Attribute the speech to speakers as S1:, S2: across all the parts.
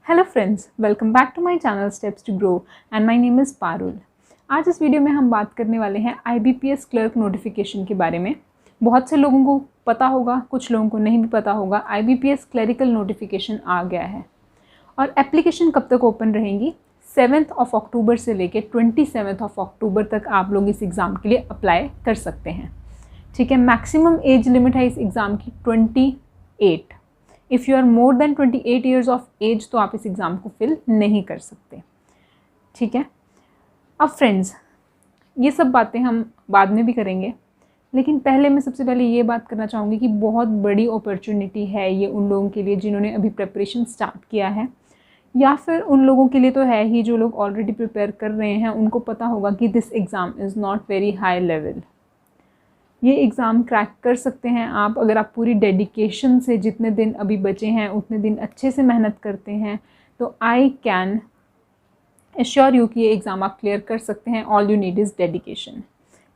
S1: Hello friends, welcome back to my channel steps to grow and my name is Parul. आज इस video में हम बात करने वाले हैं IBPS क्लर्क नोटिफिकेशन के बारे में। बहुत से लोगों को पता होगा, कुछ लोगों को नहीं भी पता होगा। IBPS क्लरिकल नोटिफिकेशन आ गया है और एप्लीकेशन कब तक ओपन रहेंगी? 7 अक्टूबर से लेकर 27 अक्टूबर तक आप लोग इस एग्ज़ाम के लिए अप्लाई कर सकते हैं। ठीक है, मैक्सिमम एज लिमिट है इस एग्ज़ाम की 28। If you are more than 28 years of age तो आप इस एग्ज़ाम को फिल नहीं कर सकते। ठीक है, अब फ्रेंड्स, ये सब बातें हम बाद में भी करेंगे, लेकिन पहले मैं सबसे पहले ये बात करना चाहूँगी कि बहुत बड़ी अपॉर्चुनिटी है ये उन लोगों के लिए जिन्होंने अभी प्रिपरेशन स्टार्ट किया है, या फिर उन लोगों के लिए तो है ही जो लोग ऑलरेडी प्रिपेयर कर रहे हैं। उनको पता होगा कि this exam is not very high level. ये एग्ज़ाम क्रैक कर सकते हैं आप अगर आप पूरी डेडिकेशन से, जितने दिन अभी बचे हैं उतने दिन अच्छे से मेहनत करते हैं, तो आई कैन एश्योर यू कि ये एग्ज़ाम आप क्लियर कर सकते हैं। All you need is dedication.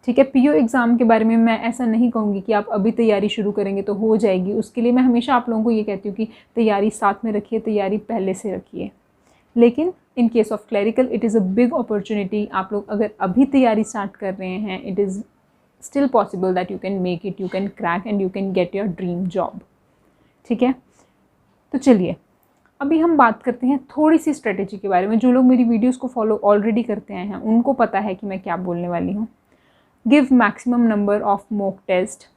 S1: ठीक है, PO एग्ज़ाम के बारे में मैं ऐसा नहीं कहूँगी कि आप अभी तैयारी शुरू करेंगे तो हो जाएगी। उसके लिए मैं हमेशा आप लोगों को ये कहती हूँ कि तैयारी साथ में रखिए, तैयारी पहले से रखिए। लेकिन in case of clerical it is a big opportunity. आप लोग अगर अभी तैयारी स्टार्ट कर रहे हैं, it is still possible that you can make it, you can crack and you can get your dream job। ठीक है, तो चलिए अभी हम बात करते हैं थोड़ी सी स्ट्रेटेजी के बारे में। जो लोग मेरी वीडियोस को फॉलो ऑलरेडी करते आए हैं उनको पता है कि मैं क्या बोलने वाली हूँ। Give maximum number of mock test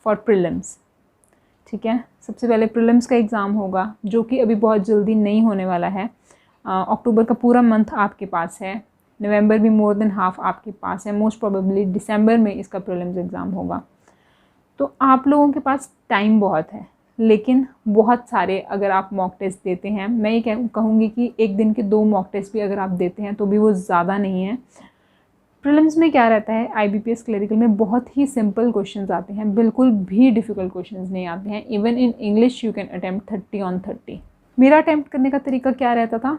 S1: for prelims. ठीक है, सबसे पहले प्रीलिम्स का एग्ज़ाम होगा जो कि अभी बहुत जल्दी नहीं होने वाला है। अक्टूबर का पूरा मंथ आपके पास है, नवंबर भी मोर देन हाफ आपके पास है, मोस्ट प्रोबेबली दिसंबर में इसका प्रीलिम्स एग्ज़ाम होगा। तो आप लोगों के पास टाइम बहुत है, लेकिन बहुत सारे अगर आप मॉक टेस्ट देते हैं, मैं ये कहूँगी कि एक दिन के 2 मॉक टेस्ट भी अगर आप देते हैं तो भी वो ज़्यादा नहीं है। प्रीलिम्स में क्या रहता है, IBPS क्लरिकल में बहुत ही सिंपल क्वेश्चंस आते हैं, बिल्कुल भी डिफ़िकल्ट क्वेश्चंस नहीं आते हैं। Even in English you can attempt 30 on 30। मेरा अटैम्प्ट करने का तरीका क्या रहता था,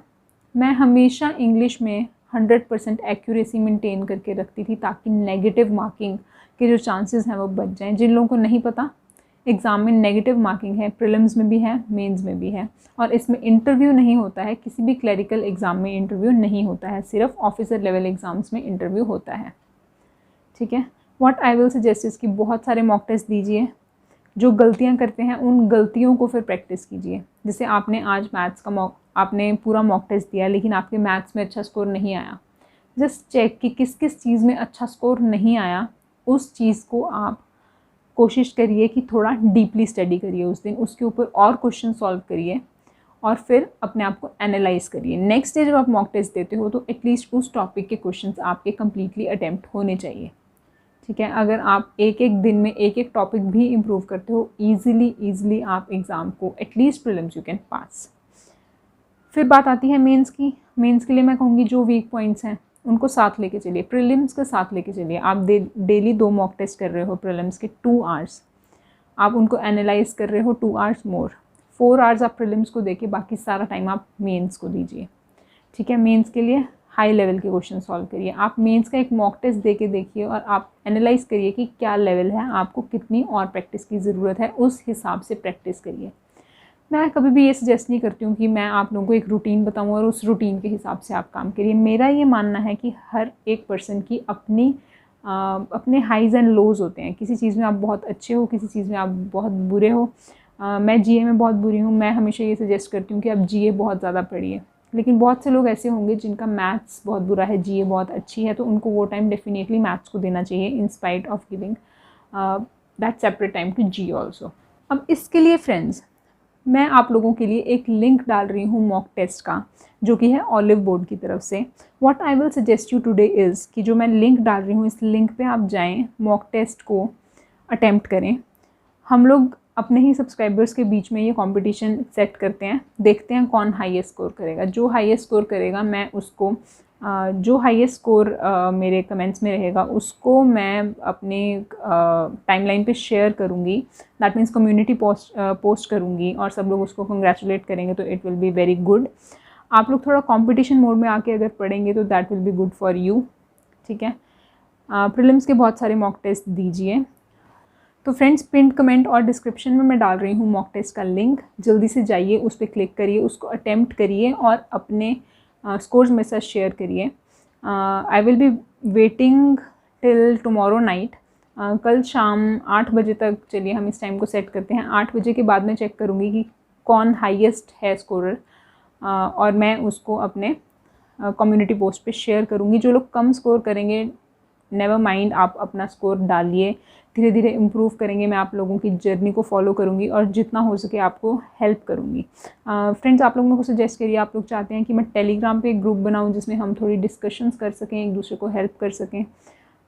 S1: मैं हमेशा इंग्लिश में 100% एक्यूरेसी मेंटेन करके रखती थी ताकि नेगेटिव मार्किंग के जो चांसेस हैं वो बच जाएं। जिन लोगों को नहीं पता, एग्ज़ाम में नेगेटिव मार्किंग है, प्रीलिम्स में भी है, मेंस में भी है, और इसमें इंटरव्यू नहीं होता है। किसी भी क्लरिकल एग्ज़ाम में इंटरव्यू नहीं होता है, सिर्फ ऑफिसर लेवल एग्ज़ाम्स में इंटरव्यू होता है। ठीक है, what I will suggest is कि बहुत सारे मॉक टेस्ट दीजिए। जो गलतियां करते हैं उन गलतियों को फिर प्रैक्टिस कीजिए। जैसे आपने आज मैथ्स का आपने पूरा मॉक टेस्ट दिया लेकिन आपके मैथ्स में अच्छा स्कोर नहीं आया, जस्ट चेक कि किस किस चीज़ में अच्छा स्कोर नहीं आया। उस चीज़ को आप कोशिश करिए कि थोड़ा डीपली स्टडी करिए उस दिन, उसके ऊपर और क्वेश्चन सॉल्व करिए और फिर अपने आप को एनालाइज करिए। नेक्स्ट डे जब आप मॉक टेस्ट देते हो तो एटलीस्ट उस टॉपिक के क्वेश्चंस आपके कम्प्लीटली अटैम्प्ट होने चाहिए। ठीक है, अगर आप एक एक दिन में एक एक टॉपिक भी इम्प्रूव करते हो, ईज़िली आप एग्ज़ाम को at least prelims you can pass. फिर बात आती है मेंस की। मेंस के लिए मैं कहूँगी जो वीक पॉइंट्स हैं उनको साथ लेके चलिए, प्रीलिम्स के साथ लेके चलिए। आप डेली 2 मॉक टेस्ट कर रहे हो प्रीलिम्स के 2 आवर्स, आप उनको एनालाइज कर रहे हो 2 आवर्स मोर, 4 आवर्स आप प्रीलिम्स को देके बाकी सारा टाइम आप मेंस को दीजिए। ठीक है, मेंस के लिए हाई लेवल के क्वेश्चन सॉल्व करिए। आप मेंस का एक मॉक टेस्ट दे के देखिए और आप एनालाइज करिए कि क्या लेवल है, आपको कितनी और प्रैक्टिस की ज़रूरत है, उस हिसाब से प्रैक्टिस करिए। मैं कभी भी ये सजेस्ट नहीं करती हूँ कि मैं आप लोगों को एक रूटीन बताऊँ और उस रूटीन के हिसाब से आप काम करिए। मेरा ये मानना है कि हर एक पर्सन की अपने हाइज़ एंड लोज़ होते हैं। किसी चीज़ में आप बहुत अच्छे हो, किसी चीज़ में आप बहुत बुरे हो। मैं GA में बहुत बुरी हूँ, मैं हमेशा ये सजेस्ट करती हूँ कि आप GA बहुत ज़्यादा पढ़िए। लेकिन बहुत से लोग ऐसे होंगे जिनका मैथ्स बहुत बुरा है, GA बहुत अच्छी है, तो उनको वो टाइम डेफिनेटली मैथ्स को देना चाहिए in spite of giving that separate time to GA also. अब इसके लिए फ्रेंड्स, मैं आप लोगों के लिए एक लिंक डाल रही हूँ मॉक टेस्ट का, जो कि है ऑलिव बोर्ड की तरफ से। What I will suggest you today is कि जो मैं लिंक डाल रही हूँ, इस लिंक पे आप जाएं, मॉक टेस्ट को अटेम्प्ट करें। हम लोग अपने ही सब्सक्राइबर्स के बीच में ये कंपटीशन सेट करते हैं, देखते हैं कौन हाईएस्ट स्कोर करेगा। जो हाईएस्ट स्कोर करेगा मैं उसको जो हाईएस्ट स्कोर मेरे कमेंट्स में रहेगा उसको मैं अपने टाइमलाइन पे शेयर करूँगी। दैट मीन्स कम्युनिटी पोस्ट करूँगी और सब लोग उसको कंग्रेचुलेट करेंगे, तो it will be very good. आप लोग थोड़ा कंपटीशन मोड में आके अगर पढ़ेंगे तो that will be good for you. ठीक है, प्रीलिम्स के बहुत सारे मॉक टेस्ट दीजिए। तो फ्रेंड्स, पिंड कमेंट और डिस्क्रिप्शन में मैं डाल रही हूँ मॉक टेस्ट का लिंक। जल्दी से जाइए, उस पर क्लिक करिए, उसको अटेम्प्ट करिए और अपने स्कोर्स मेरे साथ शेयर करिए। I will be waiting till tomorrow night. कल शाम 8 बजे तक, चलिए हम इस टाइम को सेट करते हैं, 8 बजे के बाद मैं चेक करूँगी कि कौन हाईएस्ट है स्कोरर, और मैं उसको अपने कम्युनिटी पोस्ट पे शेयर करूँगी। जो लोग कम स्कोर करेंगे, नेवर माइंड, आप अपना स्कोर डालिए, धीरे धीरे इम्प्रूव करेंगे। मैं आप लोगों की जर्नी को फॉलो करूँगी और जितना हो सके आपको हेल्प करूँगी। फ्रेंड्स, आप लोग मेरे को सजेस्ट करिए, आप लोग चाहते हैं कि मैं टेलीग्राम पे एक ग्रुप बनाऊँ जिसमें हम थोड़ी डिस्कशंस कर सकें, एक दूसरे को हेल्प कर सकें।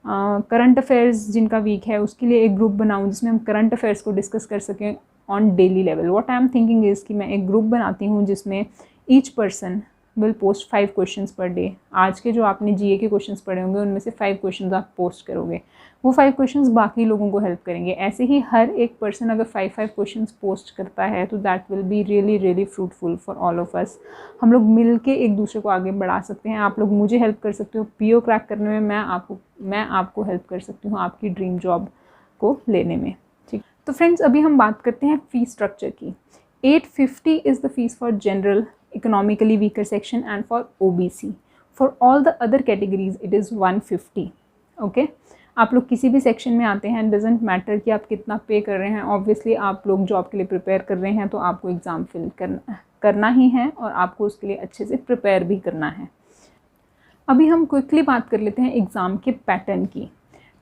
S1: करंट अफेयर्स जिनका वीक है उसके लिए एक ग्रुप बनाऊँ जिसमें हम करंट अफेयर्स को डिस्कस कर सकें on daily level. What I am thinking is कि मैं एक ग्रुप बनाती हूँ जिसमें each person will post 5 questions per day. आज के जो आपने जीए के क्वेश्चंस पढ़े होंगे उनमें से 5 क्वेश्चंस आप पोस्ट करोगे, वो 5 क्वेश्चंस बाकी लोगों को हेल्प करेंगे। ऐसे ही हर एक पर्सन अगर 5 क्वेश्चंस पोस्ट करता है तो that will be really really fruitful for all of us. हम लोग मिल के एक दूसरे को आगे बढ़ा सकते हैं। आप लोग मुझे हेल्प कर सकते हो पीओ क्रैक करने में, मैं आपको हेल्प कर सकती हूँ आपकी ड्रीम जॉब को लेने में। ठीक, तो फ्रेंड्स, अभी हम बात करते हैं फ़ीस स्ट्रक्चर की। 850 is the fees for general, economically weaker section and for OBC. For all the other categories it is 150. Okay? आप लोग किसी भी सेक्शन में आते हैं, डजेंट मैटर कि आप कितना पे कर रहे हैं। ऑब्वियसली आप लोग जॉब के लिए प्रिपेयर कर रहे हैं तो आपको एग्ज़ाम फिल करना ही है और आपको उसके लिए अच्छे से प्रिपेयर भी करना है। अभी हम क्विकली बात कर लेते हैं एग्ज़ाम के पैटर्न की।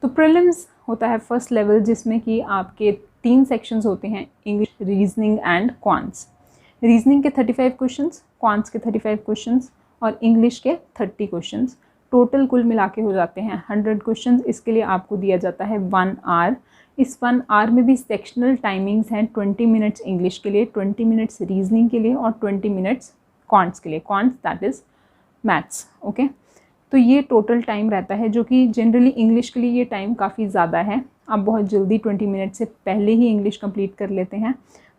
S1: तो प्रीलिम्स होता है फर्स्ट लेवल, जिसमें कि आपके 3 सेक्शंस होते हैं, English, reasoning and quants. Reasoning के 35 क्वेश्चंस, क्वांट्स के 35 क्वेश्चंस और इंग्लिश के 30 क्वेश्चंस। टोटल कुल मिला के हो जाते हैं 100 क्वेश्चंस। इसके लिए आपको दिया जाता है 1 आवर। इस 1 आवर में भी सेक्शनल टाइमिंग्स हैं, 20 मिनट्स इंग्लिश के लिए, 20 मिनट्स रीजनिंग के लिए और 20 मिनट्स क्वांट्स के लिए। Quants that is maths. Okay, तो ये टोटल टाइम रहता है, जो कि जनरली इंग्लिश के लिए ये टाइम काफ़ी ज़्यादा है। आप बहुत जल्दी 20 मिनट से पहले ही इंग्लिश कंप्लीट कर लेते हैं।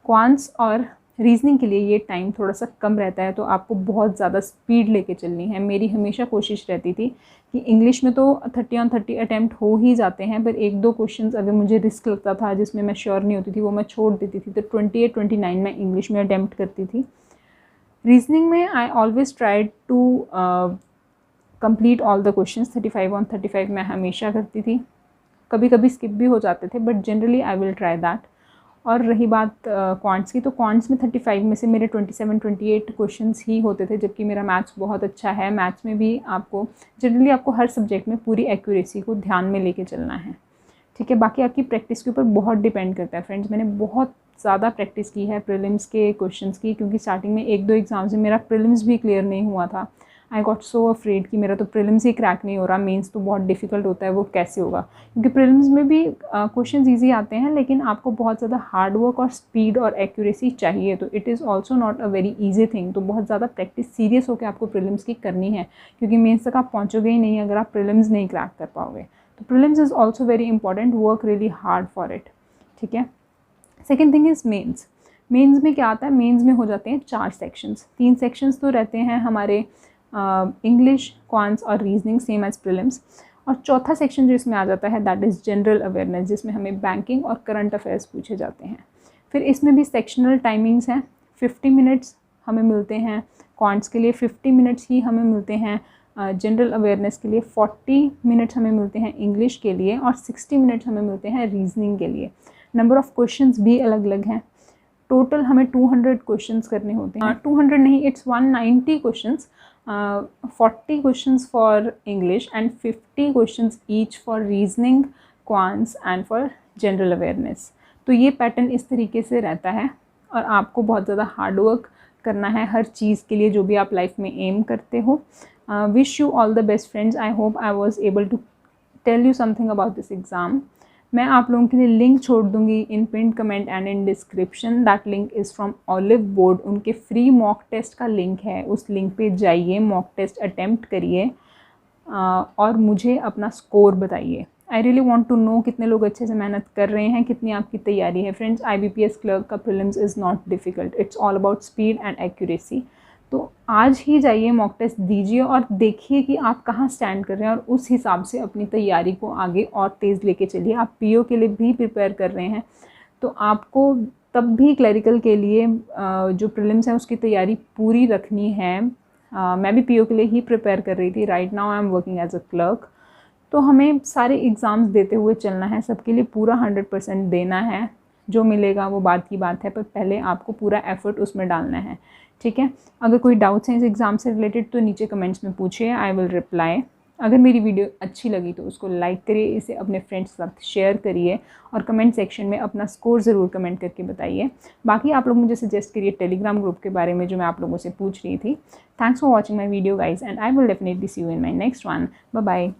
S1: क्वांट्स और रीजनिंग के लिए ये टाइम थोड़ा सा कम रहता है, तो आपको बहुत ज़्यादा स्पीड लेके चलनी है। मेरी हमेशा कोशिश रहती थी कि इंग्लिश में तो 30 ऑन 30 अटैम्प्ट हो ही जाते हैं, पर 1-2 क्वेश्चंस अगर मुझे रिस्क लगता था जिसमें मैं श्योर नहीं होती थी, वो मैं छोड़ देती थी। तो 28-29 मैं इंग्लिश में अटैम्प्ट करती थी। रीजनिंग में I always tried to complete all the questions. 35 on 35 मैं हमेशा करती थी, कभी कभी स्किप भी हो जाते थे, but generally I will try that. और रही बात क्वांट्स की, तो क्वांट्स में 35 में से मेरे 27-28 क्वेश्चंस ही होते थे, जबकि मेरा मैथ्स बहुत अच्छा है। मैथ्स में भी आपको जनरली आपको हर सब्जेक्ट में पूरी एक्यूरेसी को ध्यान में लेके चलना है। ठीक है, बाकी आपकी प्रैक्टिस के ऊपर बहुत डिपेंड करता है फ्रेंड्स। मैंने बहुत ज़्यादा प्रैक्टिस की है प्रीलिम्स के क्वेश्चंस की, क्योंकि स्टार्टिंग में 1-2 एग्जाम से मेरा प्रीलिम्स भी क्लियर नहीं हुआ था। आई गॉट सो अफ्रेड कि मेरा तो प्रीलिम्स ही क्रैक नहीं हो रहा, मेंस तो बहुत डिफिकल्ट होता है, वो कैसे होगा। क्योंकि प्रीलिम्स में भी क्वेश्चंस ईजी आते हैं, लेकिन आपको बहुत ज़्यादा हार्ड वर्क और स्पीड और एक्यूरेसी चाहिए, तो it is also not a very easy thing. तो बहुत ज़्यादा प्रैक्टिस सीरियस होकर आपको प्रीलिम्स की करनी है, क्योंकि मेंस तक आप पहुँचोगे ही नहीं अगर आप प्रीलिम्स नहीं क्रैक कर पाओगे। तो prelims is also very important, work really hard for it. ठीक है, second thing is mains. Mains में क्या आता है, मेन्स में हो जाते हैं 4 सेक्शंस। 3 सेक्शंस तो रहते हैं हमारे इंग्लिश, क्वांट्स और रीजनिंग, सेम एज प्रीलिम्स। और चौथा सेक्शन जो इसमें आ जाता है दैट इज़ जनरल अवेयरनेस, जिसमें हमें बैंकिंग और करंट अफेयर्स पूछे जाते हैं। फिर इसमें भी सेक्शनल टाइमिंग्स हैं, 50 मिनट्स हमें मिलते हैं क्वांट्स के लिए, 50 मिनट्स ही हमें मिलते हैं जनरल अवेयरनेस के लिए, 40 मिनट्स हमें मिलते हैं इंग्लिश के लिए और 60 मिनट्स हमें मिलते हैं रीजनिंग के लिए। नंबर ऑफ़ क्वेश्चंस भी अलग अलग हैं। टोटल हमें 200 क्वेश्चंस करने होते हैं। 200 नहीं, it's 190 questions. 40 questions for English and 50 questions each for reasoning, quants and for general awareness. तो ये पैटर्न इस तरीके से रहता है और आपको बहुत ज़्यादा हार्ड वर्क करना है हर चीज़ के लिए जो भी आप लाइफ में एम करते हो। Wish you all the best friends. I hope I was able to tell you something about this exam. मैं आप लोगों के लिए लिंक छोड़ दूंगी in pinned comment and in description. That link is from Oliveboard. उनके free mock test का link है, उस लिंक पे जाइए, मॉक टेस्ट अटेम्प्ट करिए और मुझे अपना स्कोर बताइए। I really want to know कितने लोग अच्छे से मेहनत कर रहे हैं, कितनी आपकी तैयारी है। फ्रेंड्स, IBPS क्लर्क का prelims is not difficult, it's all about speed and accuracy. तो आज ही जाइए मॉक टेस्ट दीजिए और देखिए कि आप कहाँ स्टैंड कर रहे हैं और उस हिसाब से अपनी तैयारी को आगे और तेज़ लेके चलिए। आप पीओ के लिए भी प्रिपेयर कर रहे हैं तो आपको तब भी क्लरिकल के लिए जो प्रीलिम्स हैं उसकी तैयारी पूरी रखनी है। मैं भी पीओ के लिए ही प्रिपेयर कर रही थी। Right now I am working as a clerk. तो हमें सारे एग्ज़ाम्स देते हुए चलना है, सबके लिए पूरा 100% देना है। जो मिलेगा वो बात की बात है, पर पहले आपको पूरा एफर्ट उसमें डालना है, ठीक है। अगर कोई डाउट्स हैं इस एग्ज़ाम से रिलेटेड तो नीचे कमेंट्स में पूछिए, आई विल रिप्लाई। अगर मेरी वीडियो अच्छी लगी तो उसको लाइक करिए, इसे अपने फ्रेंड्स के साथ शेयर करिए और कमेंट सेक्शन में अपना स्कोर ज़रूर कमेंट करके बताइए। बाकी आप लोग मुझे सजेस्ट करिए टेलीग्राम ग्रुप के बारे में जो मैं आप लोगों से पूछ रही थी। Thanks for watching my video guys and I will definitely see you in my next one. Bye bye.